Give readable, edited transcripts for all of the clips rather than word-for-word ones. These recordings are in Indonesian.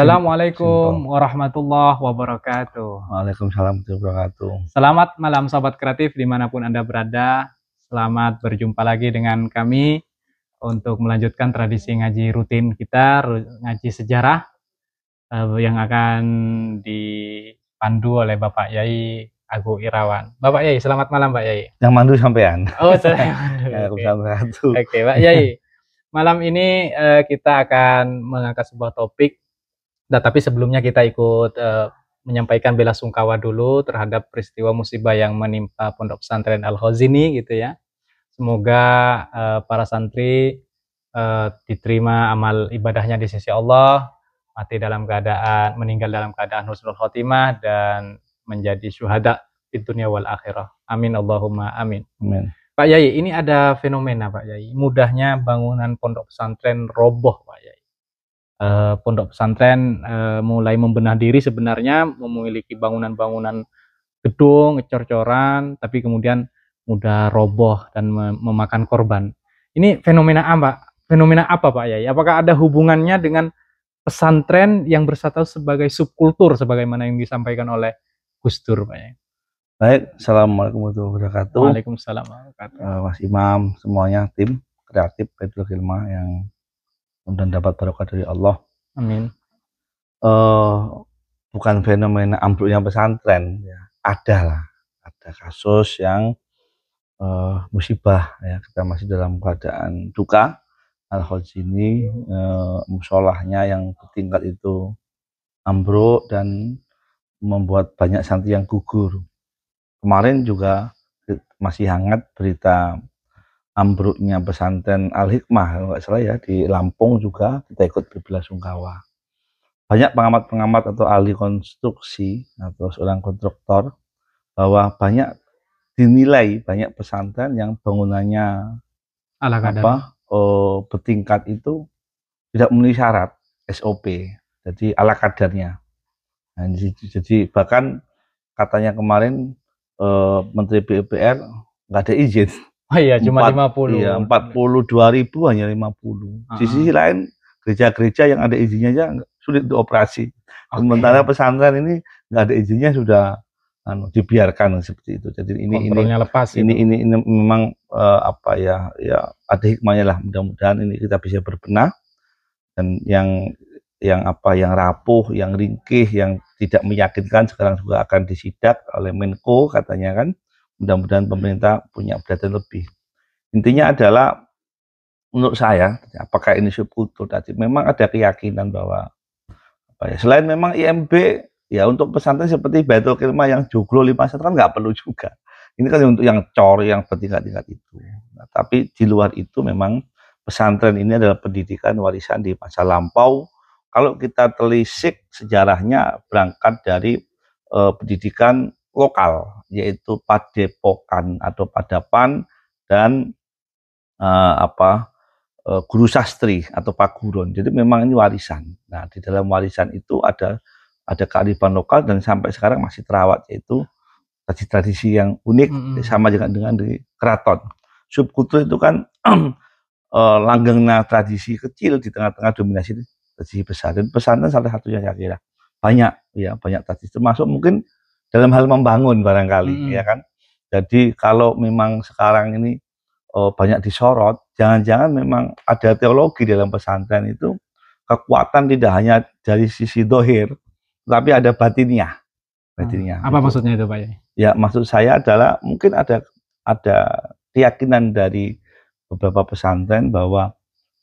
Assalamualaikum Simple. warahmatullahi wabarakatuh. Waalaikumsalam warahmatullahi wabarakatuh. Selamat malam Sobat Kreatif dimanapun Anda berada. Selamat berjumpa lagi dengan kami untuk melanjutkan tradisi ngaji rutin kita, ngaji sejarah yang akan dipandu oleh Bapak Yai Agung Irawan. Bapak Yai, selamat malam Pak Yai. Yang mandu sampean. Oh, saya. Oke, Pak Yai. Malam ini kita akan mengangkat sebuah topik. Nah, tapi sebelumnya kita ikut menyampaikan bela sungkawa dulu terhadap peristiwa musibah yang menimpa Pondok Pesantren Al-Khazini gitu ya. Semoga para santri diterima amal ibadahnya di sisi Allah, meninggal dalam keadaan husnul khotimah dan menjadi syuhada di dunia wal akhirah. Amin Allahumma amin. Amin. Pak Yai, ini ada fenomena Pak Yai, mudahnya bangunan pondok pesantren roboh Pak Yai. Pondok pesantren mulai membenah diri sebenarnya memiliki bangunan-bangunan gedung, cor-coran, tapi kemudian mudah roboh dan memakan korban. Ini fenomena apa? Fenomena apa Pak Yai? Apakah ada hubungannya dengan pesantren yang berstatus sebagai subkultur sebagaimana yang disampaikan oleh Gus Dur Pak Yai? Baik, Assalamualaikum warahmatullahi wabarakatuh. Waalaikumsalam warahmatullahi wabarakatuh. Mas Imam, semuanya tim kreatif Baitul Hilmah yang mudah dapat barokah dari Allah. Amin. Bukan fenomena ambruknya pesantren, ya. Ada kasus yang musibah ya. Kita masih dalam keadaan duka. Al-Khazini musholahnya yang bertingkat itu ambruk dan membuat banyak santri yang gugur. Kemarin juga masih hangat berita ambruknya pesantren Al-Hikmah, kalau nggak salah ya, di Lampung juga kita ikut berbelasungkawa. Banyak pengamat-pengamat atau ahli konstruksi atau seorang kontraktor bahwa dinilai banyak pesantren yang bangunannya bertingkat itu tidak memenuhi syarat SOP, jadi ala kadarnya. Nah, jadi bahkan katanya kemarin Menteri PUPR nggak ada izin. Oh iya, cuma 50. Iya, 42.000 hanya 50. Di sisi lain gereja-gereja yang ada izinnya aja sulit untuk operasi. Sementara pesantren ini nggak ada izinnya sudah dibiarkan seperti itu. Jadi ini lepas ini memang ada hikmahnya lah. Mudah-mudahan ini kita bisa berbenah dan yang rapuh, yang ringkih, yang tidak meyakinkan sekarang juga akan disidak oleh Menko katanya kan. Mudah-mudahan pemerintah punya perhatian lebih. Intinya adalah menurut saya, apakah ini subkultur tadi, memang ada keyakinan bahwa selain memang IMB ya untuk pesantren seperti Baitul Hilmah yang joglo 5 satu kan nggak perlu juga. Ini kan untuk yang cor, yang bertingkat-tingkat itu. Nah, tapi di luar itu memang pesantren ini adalah pendidikan warisan di masa lampau. Kalau kita telisik sejarahnya berangkat dari pendidikan lokal, yaitu padepokan atau padapan dan guru sastri atau paguron. Jadi memang ini warisan. Nah, di dalam warisan itu ada kearifan lokal dan sampai sekarang masih terawat, yaitu tradisi yang unik sama dengan di keraton. Subkultur itu kan langgengnya tradisi kecil di tengah-tengah dominasi tradisi besar, dan pesantren salah satunya saya kira. Banyak tradisi, termasuk mungkin dalam hal membangun barangkali ya kan. Jadi kalau memang sekarang ini banyak disorot, jangan-jangan memang ada teologi dalam pesantren itu, kekuatan tidak hanya dari sisi dohir, tapi ada batinnya. Apa itu maksudnya itu Pak Yai? Ya, maksud saya adalah mungkin ada keyakinan dari beberapa pesantren bahwa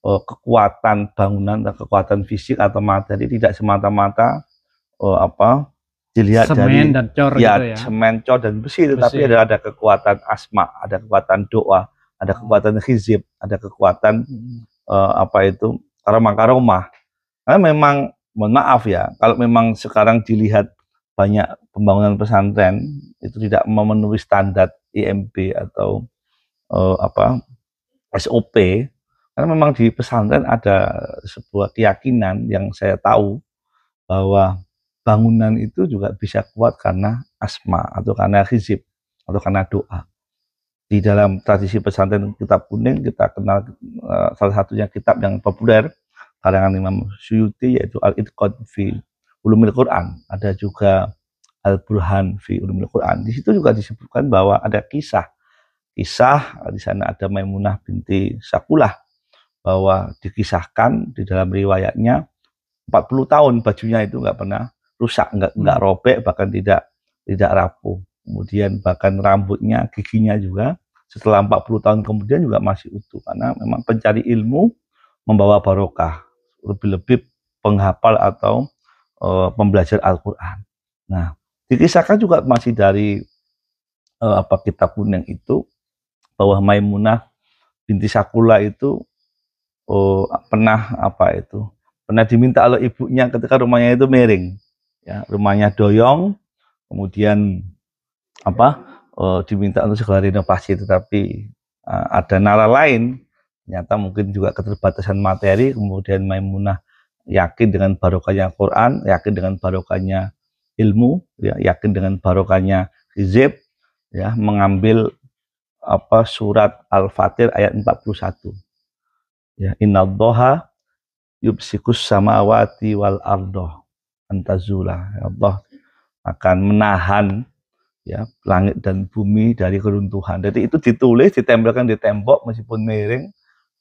kekuatan bangunan atau kekuatan fisik atau materi tidak semata-mata dilihat semen dan cor gitu ya. Semen, cor dan besi, tetapi ada kekuatan asma, ada kekuatan doa, ada kekuatan hizib, ada kekuatan karomah. Karena memang, mohon maaf ya, kalau memang sekarang dilihat banyak pembangunan pesantren itu tidak memenuhi standar IMB atau SOP, karena memang di pesantren ada sebuah keyakinan yang saya tahu bahwa bangunan itu juga bisa kuat karena asma atau karena hizib atau karena doa. Di dalam tradisi pesantren kitab kuning kita kenal salah satunya kitab yang populer karangan Imam Suyuti, yaitu Al-Itqan fi Ulumil Quran, ada juga Al-Burhan fi Ulumil Quran. Di situ juga disebutkan bahwa ada kisah di sana ada Maimunah binti Sakulah, bahwa dikisahkan di dalam riwayatnya 40 tahun bajunya itu nggak pernah rusak, nggak robek, bahkan tidak rapuh. Kemudian bahkan rambutnya, giginya juga setelah 40 tahun kemudian juga masih utuh, karena memang pencari ilmu membawa barokah, lebih-lebih penghafal atau pembelajar Al-Quran. Nah, dikisahkan juga masih dari kitab kuning itu, bahwa Maimunah binti Sakula itu pernah diminta oleh ibunya ketika rumahnya itu miring, ya, rumahnya doyong, kemudian diminta untuk segera renovasi, tetapi ada nalar lain, ternyata mungkin juga keterbatasan materi. Kemudian Maimunah yakin dengan barokahnya Quran, yakin dengan barokahnya ilmu, ya, yakin dengan barokahnya hizib, ya, mengambil surat Al-Fatir ayat 41. Ya, innadzoha yubsikus samawati wal ardo antazula. Allah akan menahan, ya, langit dan bumi dari keruntuhan. Jadi itu ditulis, ditempelkan di tembok meskipun miring,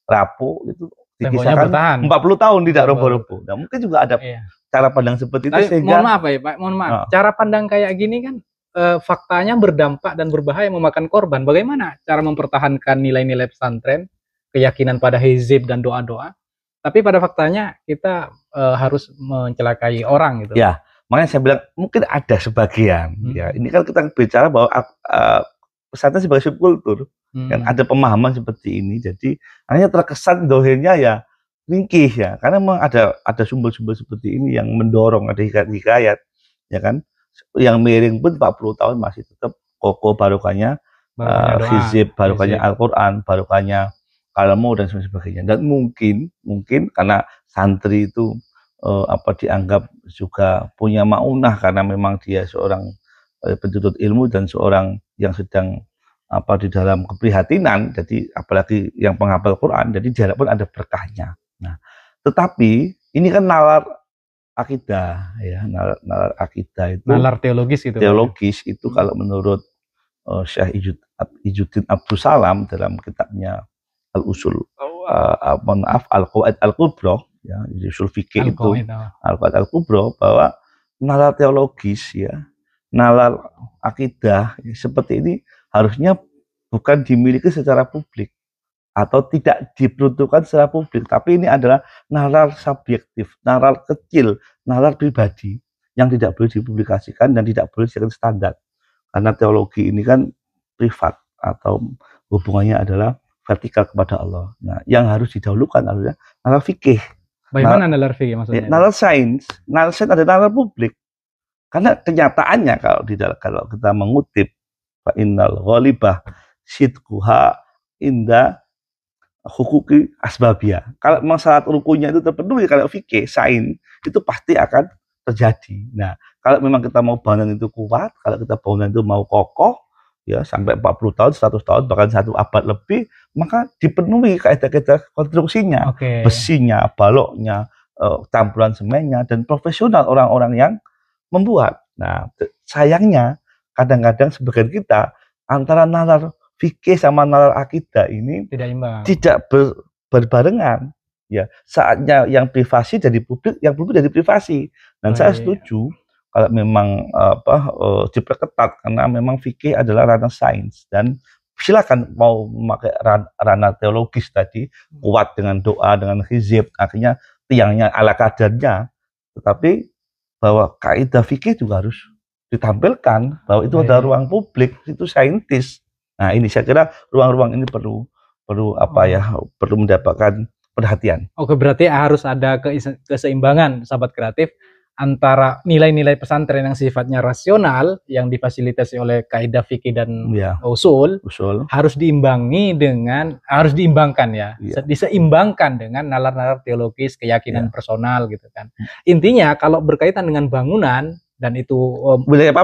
rapuh, itu dikisahkan 40 tahun tidak roboh-roboh. Nah, mungkin juga ada cara pandang seperti itu. Mohon Sehingga maaf ya Pak, mohon maaf. Cara pandang kayak gini kan faktanya berdampak dan berbahaya, memakan korban. Bagaimana cara mempertahankan nilai-nilai pesantren, keyakinan pada hizib dan doa-doa, tapi pada faktanya kita harus mencelakai orang gitu. Ya, makanya saya bilang mungkin ada sebagian. Ya, ini kan kita bicara bahwa pesantren sebagai subkultur, kan ada pemahaman seperti ini. Jadi hanya terkesan dohirnya ya ringkih, ya, karena memang ada sumber-sumber seperti ini yang mendorong, ada hikayat, ya kan, yang miring pun 40 tahun masih tetap kokoh, barokahnya hizib, barokahnya Al-Quran, barokahnya kalmu dan sebagainya. Dan mungkin karena santri itu dianggap juga punya maunah, karena memang dia seorang penuntut ilmu dan seorang yang sedang di dalam keprihatinan, jadi apalagi yang penghafal Quran, jadi jarak pun ada berkahnya. Nah, tetapi ini kan nalar akidah, ya, nalar akidah itu, nalar teologis gitu. Teologis itu kalau menurut Syekh Izzuddin Abdus Salam dalam kitabnya Al-Usul, Al-Qawaid Al-Kubra, ya, usul fikih itu, Al-Qawaid Al-Kubra, bahwa nalar teologis, ya, nalar akidah seperti ini harusnya bukan dimiliki secara publik atau tidak diperuntukkan secara publik, tapi ini adalah nalar subjektif, nalar kecil, nalar pribadi yang tidak boleh dipublikasikan dan tidak boleh dijadikan standar, karena teologi ini kan privat atau hubungannya adalah vertikal kepada Allah. Nah, yang harus didahulukan adalah nalar fikih. Bagaimana nalar fikih maksudnya? Nalar sains adalah nalar publik, karena kenyataannya kalau kita mengutip fa innal ghalibah sidquha inda hukuki asbabia. Kalau memang syarat rukunnya itu terpenuhi, kalau fikih, sains itu pasti akan terjadi. Nah, kalau memang kita mau bangunan itu kuat, kalau kita bangunan itu mau kokoh, ya, sampai 40 tahun, 100 tahun, bahkan 1 abad lebih, maka dipenuhi kaidah-kaidah konstruksinya, besinya, baloknya, campuran semennya, dan profesional orang-orang yang membuat. Nah, sayangnya kadang-kadang sebagian kita antara nalar fikih sama nalar akidah ini tidak berbarengan, ya. Saatnya yang privasi dari publik, yang publik dari privasi. Dan saya setuju kalau memang diperketat, karena memang fikih adalah ranah sains, dan silakan mau memakai ranah teologis tadi, kuat dengan doa, dengan hizib, akhirnya tiangnya ala kadarnya, tetapi bahwa kaidah fikih juga harus ditampilkan, bahwa itu ada ruang publik, itu saintis. Nah, ini saya kira ruang-ruang ini perlu perlu mendapatkan perhatian. Oke, berarti harus ada keseimbangan, sahabat kreatif, antara nilai-nilai pesantren yang sifatnya rasional, yang difasilitasi oleh kaidah fikih dan usul, harus diimbangkan, ya, diseimbangkan dengan nalar-nalar teologis, keyakinan personal gitu kan. Intinya kalau berkaitan dengan bangunan dan itu wilayah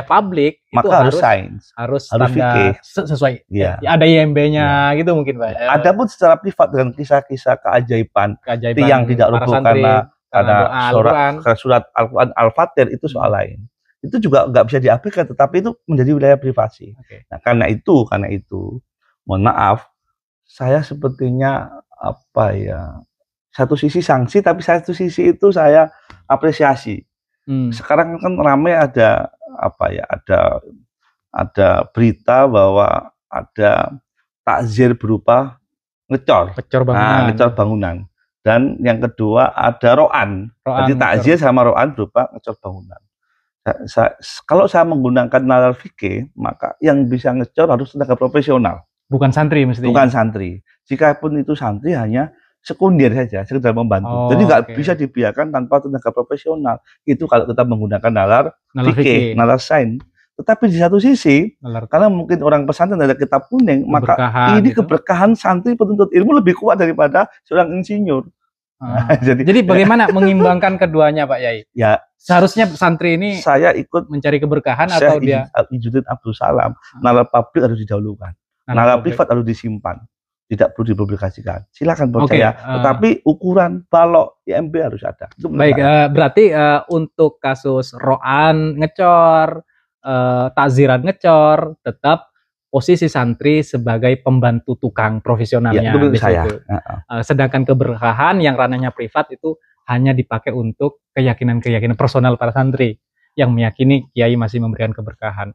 publik maka itu harus sains, harus standar sesuai. Ya. Ada IMB-nya gitu mungkin Pak. Adapun secara privat dengan kisah-kisah keajaiban yang tidak rubuh karena surat Al-Quran Al-Fatih itu soal lain. Itu juga nggak bisa diabaikan, tetapi itu menjadi wilayah privasi. Nah, karena itu, mohon maaf, saya sepertinya satu sisi sanksi, tapi satu sisi itu saya apresiasi. Sekarang kan ramai ada berita bahwa ada takzir berupa ngecor bangunan. Dan yang kedua ada ro'an. Jadi takzir sama ro'an berupa ngecor bangunan. Kalau saya menggunakan nalar fikih, maka yang bisa ngecor harus tenaga profesional. Bukan santri mestinya. Bukan santri. Jikapun itu santri hanya sekunder saja, sekedar membantu. Jadi nggak bisa dibiarkan tanpa tenaga profesional. Itu kalau kita menggunakan nalar fikih, nalar sains. Tetapi di satu sisi, karena mungkin orang pesantren ada kitab kuning, maka ini keberkahan santri penuntut ilmu lebih kuat daripada seorang insinyur. Jadi bagaimana mengimbangkan keduanya Pak Yai? Ya, seharusnya santri ini saya ikut mencari keberkahan atau dia? Izzuddin Abdul Salam, nalar publik harus didahulukan, nalar privat harus disimpan, tidak perlu dipublikasikan. Silakan percaya, tetapi ukuran balok IMB harus ada. Baik, berarti untuk kasus ro'an ngecor, takziran ngecor, tetap posisi santri sebagai pembantu tukang profesionalnya. Ya, sedangkan keberkahan yang ranahnya privat itu hanya dipakai untuk keyakinan-keyakinan personal para santri yang meyakini kiai masih memberikan keberkahan.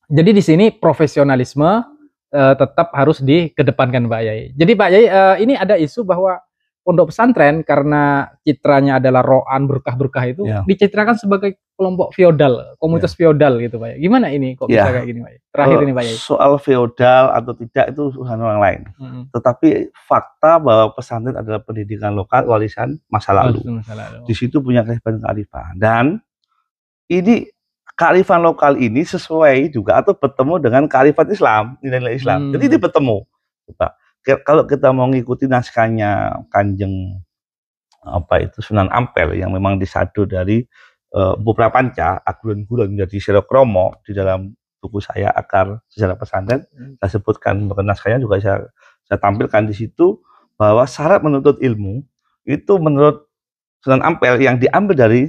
Jadi di sini profesionalisme tetap harus dikedepankan Pak Yai. Jadi Pak Yai, ini ada isu bahwa pondok pesantren karena citranya adalah ro'an berkah-berkah itu dicitrakan sebagai kelompok feodal, komunitas feodal gitu Pak Yai. Gimana ini kok bisa kayak gini Pak Yai? Terakhir ini Pak Yai. Soal feodal atau tidak itu urusan orang lain. Tetapi fakta bahwa pesantren adalah pendidikan lokal warisan masa lalu. Di situ punya kearifan. Dan ini kearifan lokal ini sesuai juga atau bertemu dengan kearifan Islam, nilai-nilai Islam. Jadi ini bertemu. Kalau kita mau ngikuti naskahnya Kanjeng Sunan Ampel yang memang disadu dari Bupa Panca, Agulan-Gulan menjadi Sirokromo di dalam buku saya Akar Sejarah Pesantren, saya sebutkan naskahnya juga saya tampilkan di situ bahwa syarat menuntut ilmu itu menurut Sunan Ampel yang diambil dari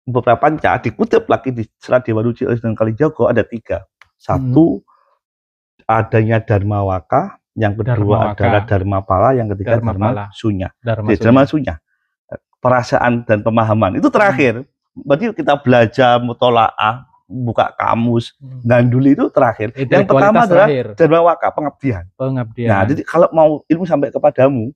Bupa Panca dikutip lagi di Serat Dewa Ruci oleh Sunan Kalijaga ada 3. Satu, adanya Dharma Waka. Yang kedua adalah Dharma Pala, yang ketiga Dharma Sunya. Dharma Sunya. Perasaan dan pemahaman. Itu terakhir. Berarti kita belajar mutolaah, buka kamus, ganduli itu terakhir. Yang pertama adalah Dharma Waka, pengabdian. Nah, jadi kalau mau ilmu sampai kepadamu,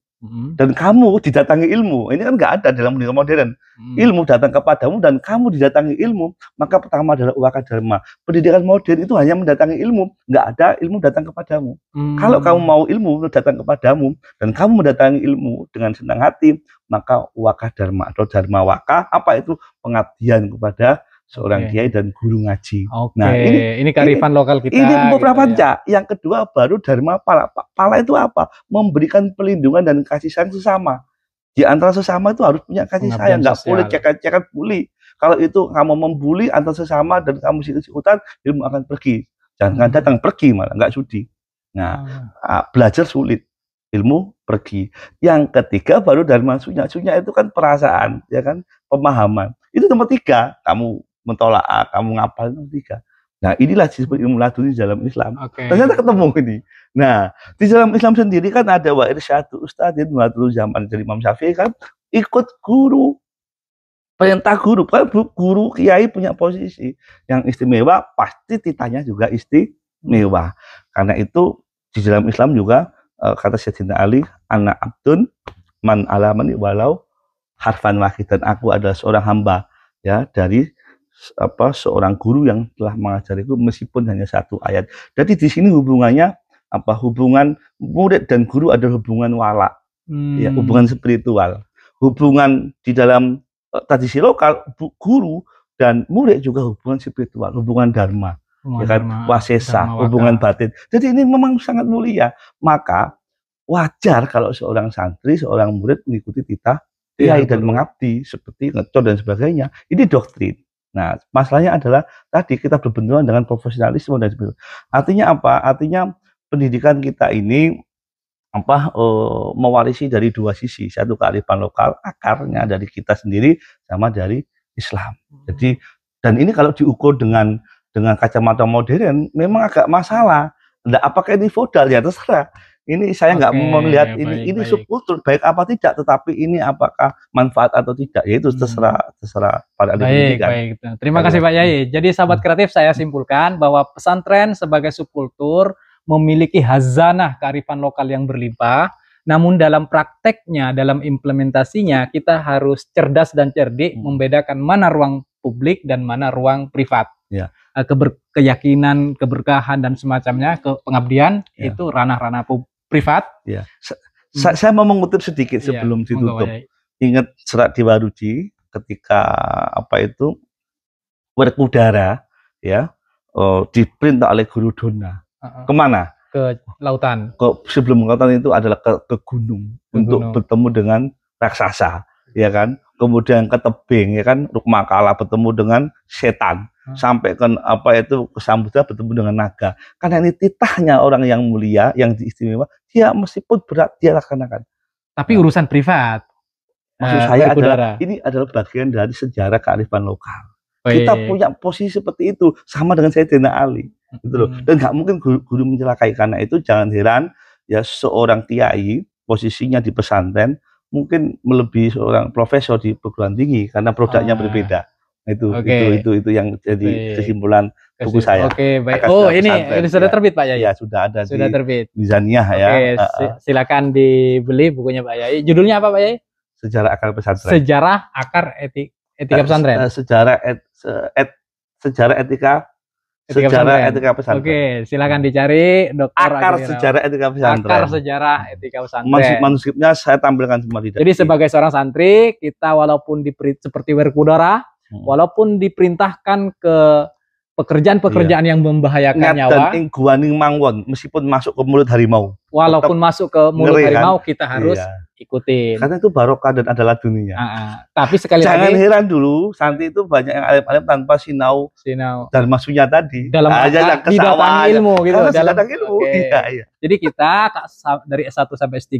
dan kamu didatangi ilmu, ini kan nggak ada dalam pendidikan modern. Ilmu datang kepadamu dan kamu didatangi ilmu, maka pertama adalah waka dharma. Pendidikan modern itu hanya mendatangi ilmu, nggak ada ilmu datang kepadamu. Kalau kamu mau ilmu datang kepadamu dan kamu mendatangi ilmu dengan senang hati, maka waka dharma atau dharma waka, apa itu pengabdian kepada seorang kiai dan guru ngaji. Nah, ini kearifan lokal kita. Ini beberapa panca. Yang kedua baru Dharma Pala. Pala itu apa? Memberikan pelindungan dan kasih sayang sesama. Di antara sesama itu harus punya kasih sayang. Nggak boleh cekat-cekat bully. Kalau itu kamu membuli antar sesama dan kamu sikut-sikutan, ilmu akan pergi. Jangan datang, pergi malah, nggak sudi. Nah, belajar sulit. Ilmu pergi. Yang ketiga baru Dharma Sunya. Sunya itu kan perasaan, ya kan, pemahaman. Itu nomor 3. Kamu mentolaah, kamu ngapal, nomor 3. Nah, inilah disebut ilmu laduni dalam Islam. Ternyata ketemu ini. Nah, di dalam Islam sendiri kan ada wa irsyadu ustadzin wa dulu zaman dari Imam Syafi'i kan ikut guru. Perintah guru, kan guru kiai punya posisi yang istimewa, pasti titanya juga istimewa. Karena itu di dalam Islam juga kata Sayyidina Ali, anak abdun man alamani walau harfan wahidan, aku adalah seorang hamba ya dari seorang guru yang telah mengajariku meskipun hanya 1 ayat. Jadi di sini hubungannya hubungan murid dan guru adalah hubungan wala, ya, hubungan spiritual. Hubungan di dalam tradisi lokal guru dan murid juga hubungan spiritual, hubungan dharma, ya kan, wasesa, hubungan batin. Jadi ini memang sangat mulia. Maka wajar kalau seorang santri, seorang murid mengikuti titah kiai dan mengabdi seperti ngecor dan sebagainya. Ini doktrin. Nah, masalahnya adalah tadi kita berbenturan dengan profesionalisme dan sebagainya. Artinya apa? Artinya pendidikan kita ini mewarisi dari dua sisi. Satu kearifan lokal, akarnya dari kita sendiri sama dari Islam. Jadi dan ini kalau diukur dengan kacamata modern memang agak masalah. Nah, apakah ini feodal ya terserah. Ini saya nggak mau melihat ini subkultur baik apa tidak, tetapi ini apakah manfaat atau tidak, yaitu terserah pada ahli pendidikan. Baik. Terima kasih Pak Yai. Jadi sahabat kreatif, saya simpulkan bahwa pesantren sebagai subkultur memiliki hazanah kearifan lokal yang berlimpah, namun dalam prakteknya, dalam implementasinya kita harus cerdas dan cerdik membedakan mana ruang publik dan mana ruang privat. Ya. Keyakinan, keberkahan dan semacamnya, pengabdian itu ranah-ranah privat. Ya. Saya mau mengutip sedikit sebelum ditutup. Ingat Serat Dewa Ruci ketika Werkudara ya diperintah oleh Guru Dona. Kemana? Ke lautan. Sebelum lautan itu adalah ke gunung untuk bertemu dengan raksasa, ya kan? Kemudian ke tebing, ya kan? Rukmakala bertemu dengan setan. Sampai ke ke Samudra bertemu dengan naga. Karena ini titahnya orang yang mulia, yang istimewa, dia meskipun berat dia laksanakan. Tapi urusan privat. Maksud saya adalah ini adalah bagian dari sejarah kearifan lokal. Kita punya posisi seperti itu sama dengan Sayyidina Ali, gitu loh. Dan nggak mungkin guru mencelakai. Karena itu jangan heran ya seorang kiai posisinya di pesantren mungkin melebihi seorang profesor di perguruan tinggi karena produknya berbeda. Itu yang jadi kesimpulan buku saya. Baik. Ini sudah terbit Pak Yai. Ya, sudah ada. Sudah terbit. Mizaniyah ya. Silakan dibeli bukunya Pak Yai. Judulnya apa Pak Yai? Sejarah akar pesantren. Sejarah akar etika pesantren. Sejarah etika pesantren. Silakan dicari Dr. Akar sejarah etika pesantren. Akar sejarah etika pesantren. Manuskripnya saya tampilkan semua di. Jadi sebagai seorang santri, kita walaupun seperti Werkudara, walaupun diperintahkan ke pekerjaan-pekerjaan yang membahayakan nyawa, dan guaning mangwon, meskipun masuk ke mulut harimau. Walaupun masuk ke mulut harimau, kita harus ikutin. Karena itu barokah dan adalah dunia. Tapi sekali lagi, jangan heran dulu, santri itu banyak yang alim-alim tanpa sinau dan maksudnya tadi. Dalam didatangi ilmu gitu. Dalam ilmu. Iya. Jadi kita dari S1 sampai S3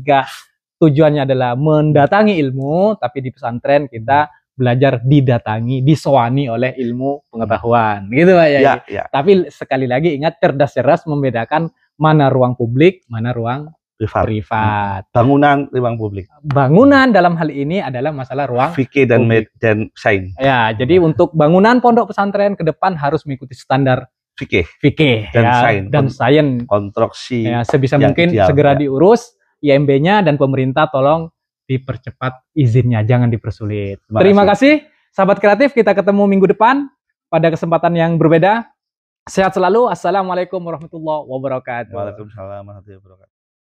tujuannya adalah mendatangi ilmu, tapi di pesantren kita belajar didatangi, disowani oleh ilmu pengetahuan, gitu Pak Yai. Ya. Tapi sekali lagi ingat cerdas membedakan mana ruang publik, mana ruang privat. Bangunan, ruang publik. Bangunan dalam hal ini adalah masalah ruang fikih dan sains. Ya, jadi untuk bangunan pondok pesantren ke depan harus mengikuti standar fikih dan sains. Konstruksi. Ya, sebisa mungkin segera diurus IMB-nya dan pemerintah tolong dipercepat izinnya, jangan dipersulit. Terima kasih sahabat kreatif, kita ketemu minggu depan pada kesempatan yang berbeda. Sehat selalu. Assalamualaikum warahmatullahi wabarakatuh. Waalaikumsalam warahmatullahi wabarakatuh.